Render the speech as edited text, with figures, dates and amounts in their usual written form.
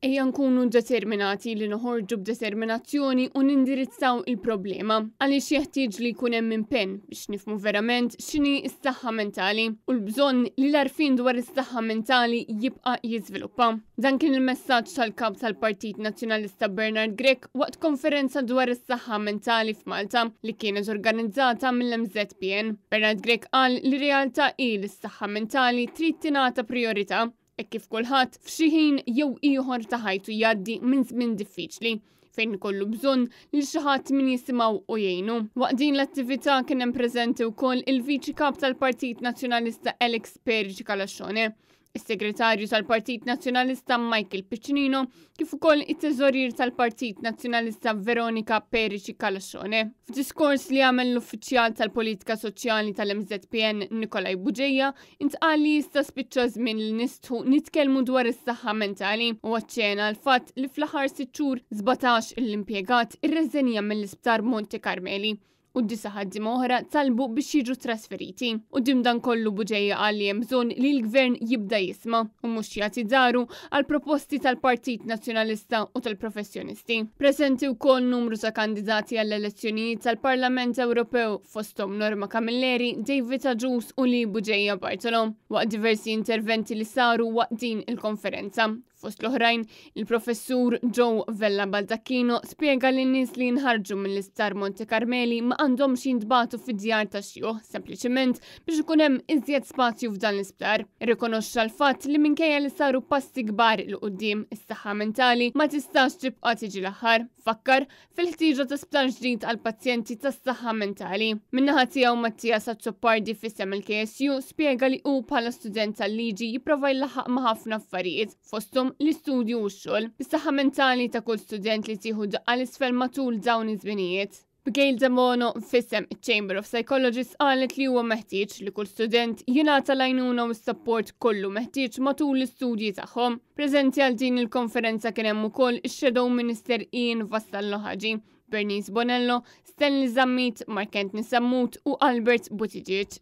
Ejja nkunu determinati li noħorġu b'determinazzjoni u nindirizzaw il-problema għaliex jeħtieġ li jkun hemm impenn biex nifhmu verament x'inhi s-saħħa mentali u l-bżonn li l-għarfien dwar is-saħħa mentali jibqa' jiżviluppa. Dan kien il-messaġġ tal-kap tal-Partit Nazzjonalista Bernard Grech waqt konferenza dwar is-saħħa mentali f'Malta li kienet organizzata mill-MZPN. Bernard Grech qal li realtà hi li s-saħħa mentali trid tingħata priorità kif kulħadd f'xi ħin jew ieħor ta' ħajtu jgħaddi minn żmien diffiċli fejn ikollu bżonn li xi ħadd min jisimgħu u jgħinu. Waqt din l-attività kien hemm preżenti wkoll il-Viċi Kap tal-Partit Nazzjonalista Alex Perici Kalascione, is-Segretarju tal-Partit Nazzjonalista Michael Piccinino, kif ukoll it-Teżorier tal-Partit Nazzjonalista Veronika Perici Kalascione. F'diskors li għamel l-Uffiċjal tal-Politika Soċjali tal-MZPN Nikolaj Buġejja intqal li jista' spiċċa żmien li nistħu nitkellmu dwar is-saħħa mentali u aċċena l-fatt li fl-aħħar 6 xhur 17 l-impjegat irreżenja mill-Isptar Monte Carmeli u d-9 ħaddiem oħra talbu biex jiġu trasferiti. U dan kollu Buġejja qal li hemm bżonn li l-Gvern jibda jisma' u mhux jagħti daru għal proposti tal-Partit Nazzjonalista u tal-professjonisti. Preżenti wkoll numru ta' kandidati għall-elezzjonijiet tal-Parlament Ewropew fosthom Norma Camilleri, David Agius u Li Buġejja Bartolo waqt diversi interventi li saru waqt din il-konferenza. Fost l-oħrajn, il-professur Joe Vella Baldacchino spjega li n-nies li nħarġu mill-Isptar Monte Carmeli ma għandhomx jintbagħtu fid-djar tax-xjuħ, sempliċement biex ikun hemm iżjed spazju f'dan l-isptar. Irrikonoxxa l-fatt li minkejja li saru passi kbar il qudiem is-saħħa mentali ma tistax tibqa' tiġi l-aħħar. Fakkar fil-ħtieġa ta' sptar ġdid għal pazjenti tas-saħħa mentali. Min-naħa tiegħu Mattias Azzoppardi fis-sem il-KSU spjega li hu bħala student tal-liġi jipprova jlaħħaq ma' ħafna affarijiet fosthom l-istudju u x-xogħol. Is-saħħa mentali ta' kull student li tieħu daqqa l-isfel matul dawn iż-żminijiet. B'Gail Demono fissem il-Chamber of Psychologists qalet li huwa meħtieġ li kull student jingħata l-għajnuna u s-support kollu meħtieġ matul l-istudji tagħhom. Preżenti għal din il-konferenza kien hemm ukoll ix-Shadow Minister Ian Vassallo Ħaġi, Bernice Bonello, Stanley Zammit, Mark Antony Sammut u Albert Buttigieg.